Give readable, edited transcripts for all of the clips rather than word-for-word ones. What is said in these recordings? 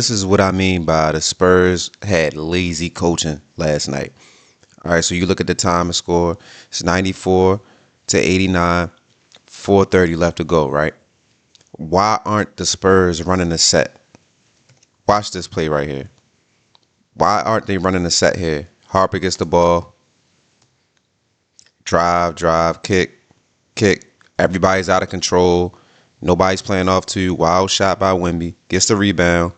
This is what I mean by the Spurs had lazy coaching last night. All right, so you look at the time and score. It's 94 to 89, 4:30 left to go, right? Why aren't the Spurs running a set? Watch this play right here. Why aren't they running a set here? Harper gets the ball, drive, kick, kick. Everybody's out of control. Nobody's playing off two. Wild shot by Wemby. Gets the rebound.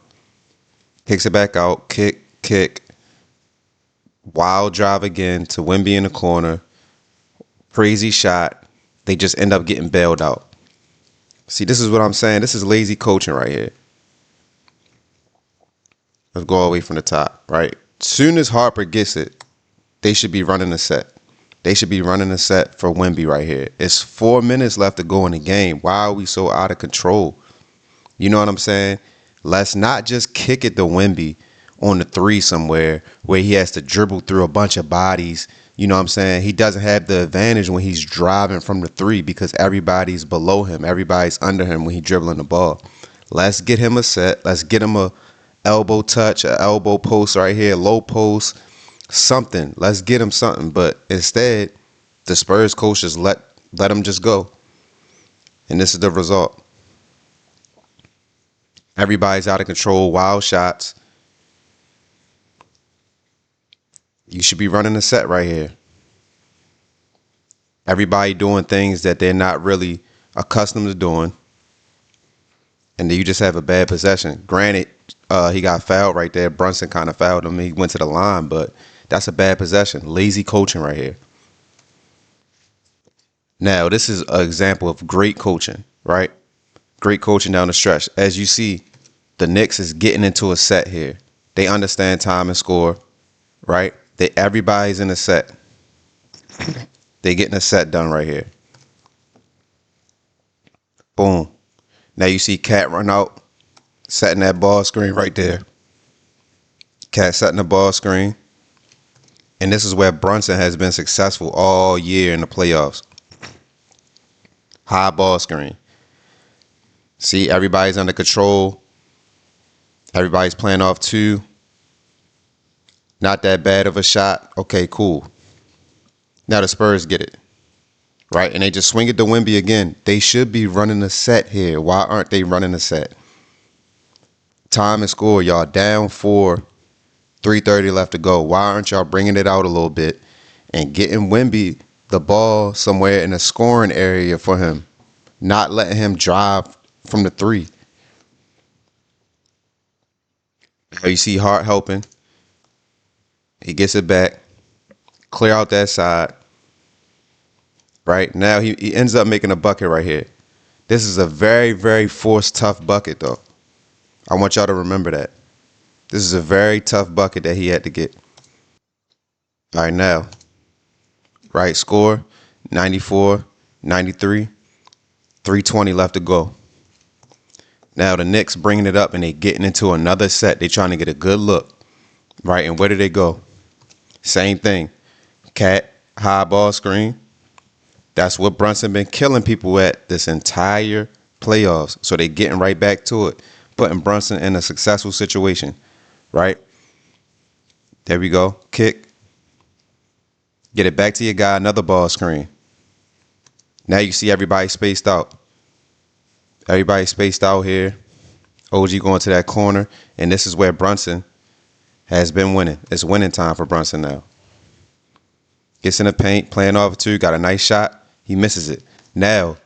Kicks it back out. Kick. Wild drive again to Wemby in the corner. Crazy shot. They just end up getting bailed out. See, this is what I'm saying. This is lazy coaching right here. Let's go all the way from the top, right? Soon as Harper gets it, they should be running a set. They should be running a set for Wemby right here. It's 4 minutes left to go in the game. Why are we so out of control? You know what I'm saying? Let's not just kick it to Wemby on the three somewhere where he has to dribble through a bunch of bodies. You know what I'm saying? He doesn't have the advantage when he's driving from the three because everybody's below him. Everybody's under him when he's dribbling the ball. Let's get him a set. Let's get him a elbow touch, an elbow post right here, low post, something. Let's get him something. But instead, the Spurs coach just let him just go. And this is the result. Everybody's out of control, wild shots. You should be running a set right here. Everybody doing things that they're not really accustomed to doing. And then you just have a bad possession. Granted, he got fouled right there. Brunson kind of fouled him. He went to the line, but that's a bad possession. Lazy coaching right here. Now, this is an example of great coaching, right? Great coaching down the stretch. As you see, the Knicks is getting into a set here. They understand time and score, right? Everybody's in a set. They getting a set done right here. Boom. Now you see Cat run out, setting that ball screen right there. Cat setting the ball screen. And this is where Brunson has been successful all year in the playoffs. High ball screen. See, everybody's under control. Everybody's playing off two. Not that bad of a shot. Okay, cool. Now the Spurs get it. Right? And they just swing it to Wemby again. They should be running a set here. Why aren't they running a set? Time and score. Y'all down 4. 3:30 left to go. Why aren't y'all bringing it out a little bit and getting Wemby the ball somewhere in a scoring area for him? Not letting him drive from the three. Now you see Hart helping. He gets it back. Clear out that side. Right? Now he ends up making a bucket right here. This is a very, very forced, tough bucket, though. I want y'all to remember that. This is a very tough bucket that he had to get. All right, now. Right, score, 94, 93, 3:20 left to go. Now the Knicks bringing it up and they getting into another set. They trying to get a good look. Right, and where do they go? Same thing. Cat, high ball screen. That's what Brunson been killing people at this entire playoffs. So they getting right back to it. Putting Brunson in a successful situation. Right? There we go. Kick. Get it back to your guy. Another ball screen. Now you see everybody spaced out. Everybody spaced out here. OG going to that corner. And this is where Brunson has been winning. It's winning time for Brunson now. Gets in the paint, playing off two, got a nice shot. He misses it. Now,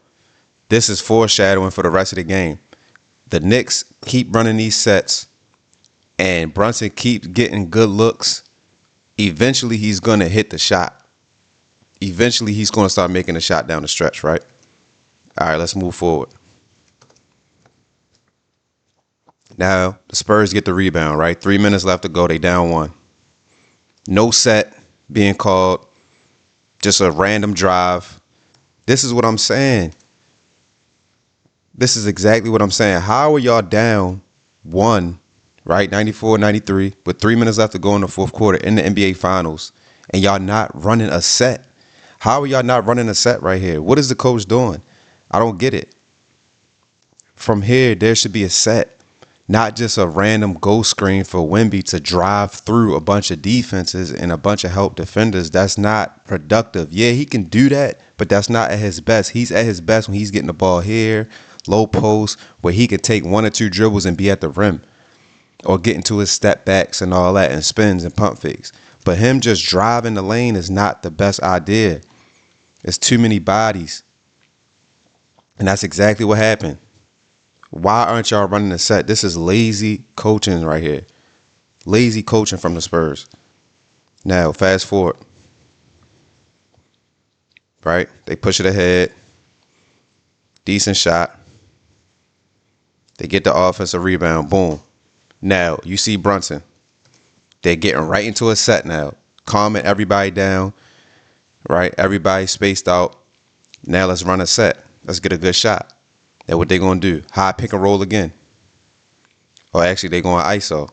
this is foreshadowing for the rest of the game. The Knicks keep running these sets, and Brunson keeps getting good looks. Eventually, he's going to hit the shot. Eventually, he's going to start making a shot down the stretch, right? All right, let's move forward. Now, the Spurs get the rebound, right? 3 minutes left to go. They down 1. No set being called. Just a random drive. This is what I'm saying. This is exactly what I'm saying. How are y'all down 1, right? 94, 93, with 3 minutes left to go in the fourth quarter in the NBA Finals, and y'all not running a set? How are y'all not running a set right here? What is the coach doing? I don't get it. From here, there should be a set. not just a random ghost screen for Wemby to drive through a bunch of defenses and a bunch of help defenders. That's not productive. Yeah, he can do that, but that's not at his best. He's at his best when he's getting the ball here, low post, where he could take one or two dribbles and be at the rim, or get into his step backs and all that and spins and pump fakes. But him just driving the lane is not the best idea. It's too many bodies. And that's exactly what happened. Why aren't y'all running the set? This is lazy coaching right here. Lazy coaching from the Spurs. Now, fast forward. Right? They push it ahead. Decent shot. They get the offensive rebound. Boom. Now, you see Brunson. They're getting right into a set now. Calming everybody down. Right? Everybody spaced out. Now let's run a set. Let's get a good shot. That's what they're going to do. High pick and roll again. Or actually, they're going ISO.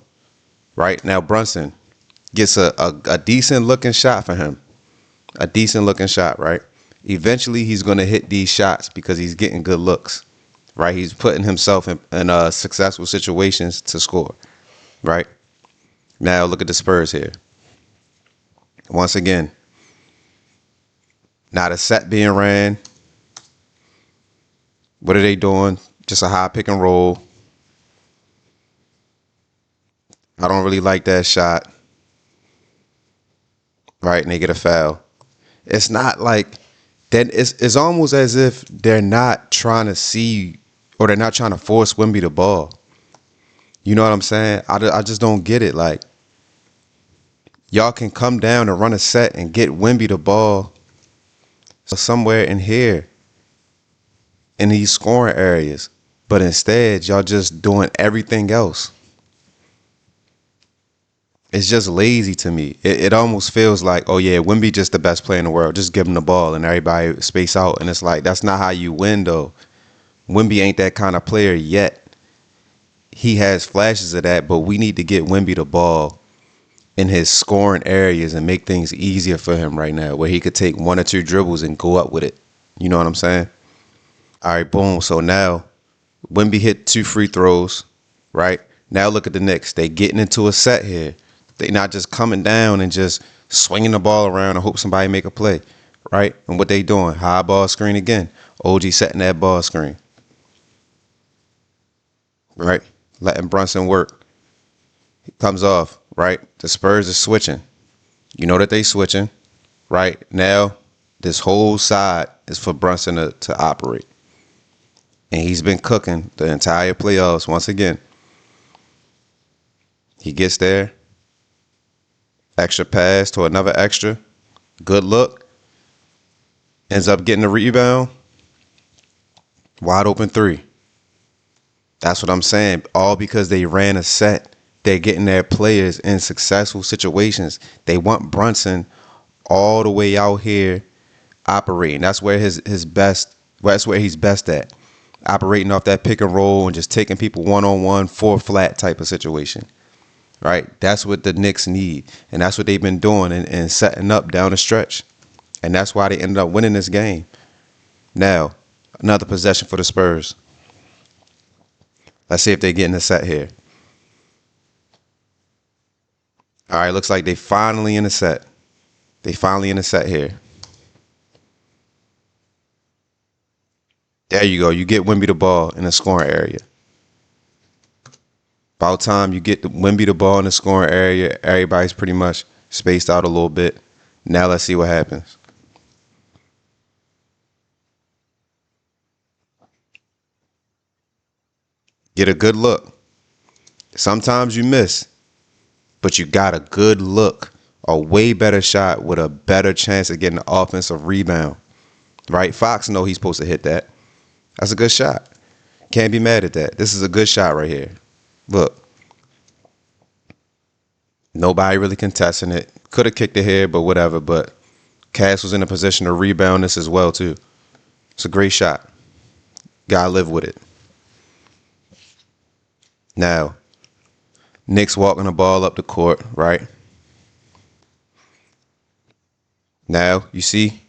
Right? Now, Brunson gets a decent looking shot for him. A decent looking shot, right? Eventually, he's going to hit these shots because he's getting good looks. Right? He's putting himself in successful situations to score. Right? Now, look at the Spurs here. Once again, not a set being ran. What are they doing? Just a high pick and roll. I don't really like that shot. Right? And they get a foul. It's not like that. It's almost as if they're not trying to see, or they're not trying to force Wemby the ball. You know what I'm saying? I just don't get it. Like, y'all can come down and run a set and get Wemby the ball somewhere in here, in these scoring areas. But instead, y'all just doing everything else. It's just lazy to me. It almost feels like, oh yeah, Wemby just the best player in the world. Just give him the ball and everybody space out. And it's like, that's not how you win though. Wemby ain't that kind of player yet. He has flashes of that, but we need to get Wemby the ball in his scoring areas and make things easier for him right now, where he could take one or two dribbles and go up with it. You know what I'm saying? All right, boom. So now Wemby hit 2 free throws, right? Now look at the Knicks. They getting into a set here. They not just coming down and just swinging the ball around and hope somebody make a play, right? And what they doing? High ball screen again. OG setting that ball screen, right? Letting Brunson work. He comes off, right? The Spurs are switching. You know that they switching, right? Now this whole side is for Brunson to operate. And he's been cooking the entire playoffs once again. He gets there. Extra pass to another extra. Good look. Ends up getting the rebound. Wide open 3. That's what I'm saying. All because they ran a set. They're getting their players in successful situations. They want Brunson all the way out here operating. That's where his best. That's where he's best at. Operating off that pick and roll and just taking people one-on-one, 4 flat type of situation. Right? That's what the Knicks need. And that's what they've been doing and setting up down the stretch. And that's why they ended up winning this game. Now, another possession for the Spurs. Let's see if they get in the set here. All right, looks like they finally in the set. They finally in the set here. There you go. You get Wemby the ball in the scoring area. About time you get Wemby the ball in the scoring area. Everybody's pretty much spaced out a little bit. Now let's see what happens. Get a good look. Sometimes you miss, but you got a good look. A way better shot with a better chance of getting an offensive rebound. Right? Fox know he's supposed to hit that. That's a good shot. Can't be mad at that. This is a good shot right here. Look. Nobody really contesting it. Could have kicked it here, but whatever. But Cass was in a position to rebound this as well, too. It's a great shot. Gotta live with it. Now, Knicks walking the ball up the court, right? Now, you see,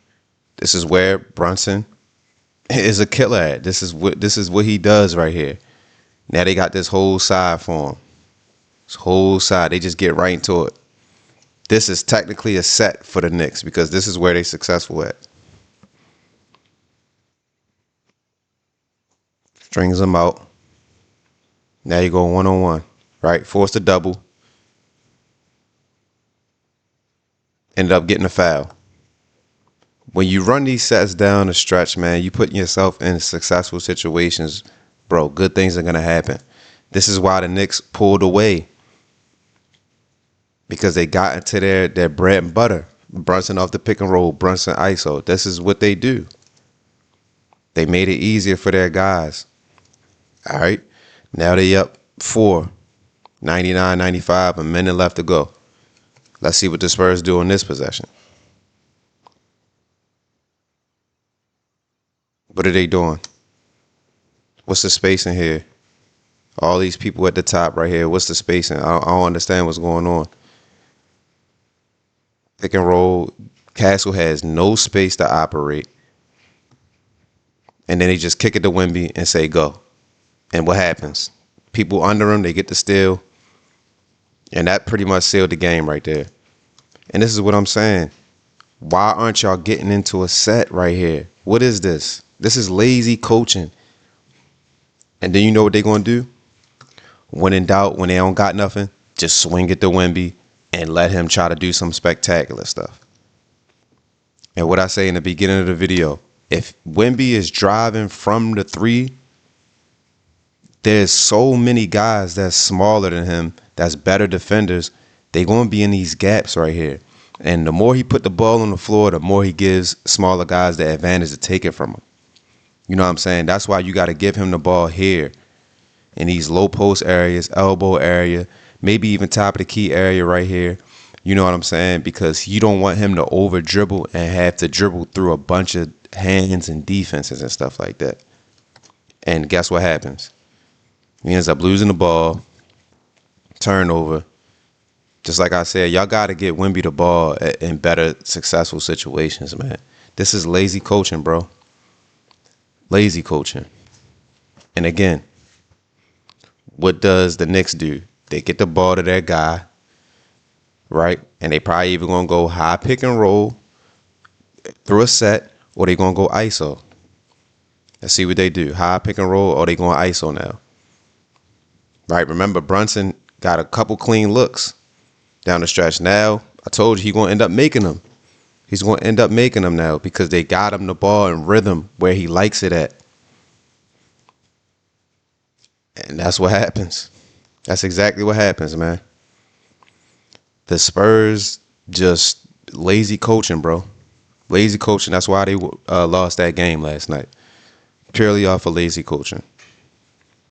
this is where Brunson is a killer at. This is what he does right here. Now they got this whole side for them. This whole side. They just get right into it. This is technically a set for the Knicks because this is where they're successful at. Strings them out. Now you go one-on-one, right? Force a double. Ended up getting a foul. When you run these sets down the stretch, man, you put yourself in successful situations, bro. Good things are going to happen. This is why the Knicks pulled away. Because they got into their bread and butter. Brunson off the pick and roll, Brunson ISO. This is what they do. They made it easier for their guys. All right. Now they up 4, 99-95, a minute left to go. Let's see what the Spurs do in this possession. What are they doing? What's the spacing here? All these people at the top right here. What's the spacing? I don't understand what's going on. Pick and roll. Castle has no space to operate. And then they just kick it to Wemby and say go. And what happens? People under him, they get the steal. And that pretty much sealed the game right there. And this is what I'm saying. Why aren't y'all getting into a set right here? What is this? This is lazy coaching. And then you know what they're going to do? When in doubt, when they don't got nothing, just swing it to Wemby and let him try to do some spectacular stuff. And what I say in the beginning of the video, if Wemby is driving from the 3, there's so many guys that's smaller than him, that's better defenders. They're going to be in these gaps right here. And the more he put the ball on the floor, the more he gives smaller guys the advantage to take it from him. You know what I'm saying? That's why you got to give him the ball here in these low post areas, elbow area, maybe even top of the key area right here. You know what I'm saying? Because you don't want him to over dribble and have to dribble through a bunch of hands and defenses and stuff like that. And guess what happens? He ends up losing the ball, turnover. Just like I said, y'all got to get Wemby the ball in better, successful situations, man. This is lazy coaching, bro. Lazy coaching. And again, what does the Knicks do? They get the ball to their guy, right? And they probably even going to go high pick and roll through a set, or they going to go ISO. Let's see what they do. High pick and roll, or they going ISO now. Right? Remember, Brunson got a couple clean looks down the stretch. Now, I told you he's going to end up making them. He's going to end up making them now because they got him the ball in rhythm where he likes it at. And that's what happens. That's exactly what happens, man. The Spurs just lazy coaching, bro. Lazy coaching. That's why they lost that game last night. Purely off of lazy coaching.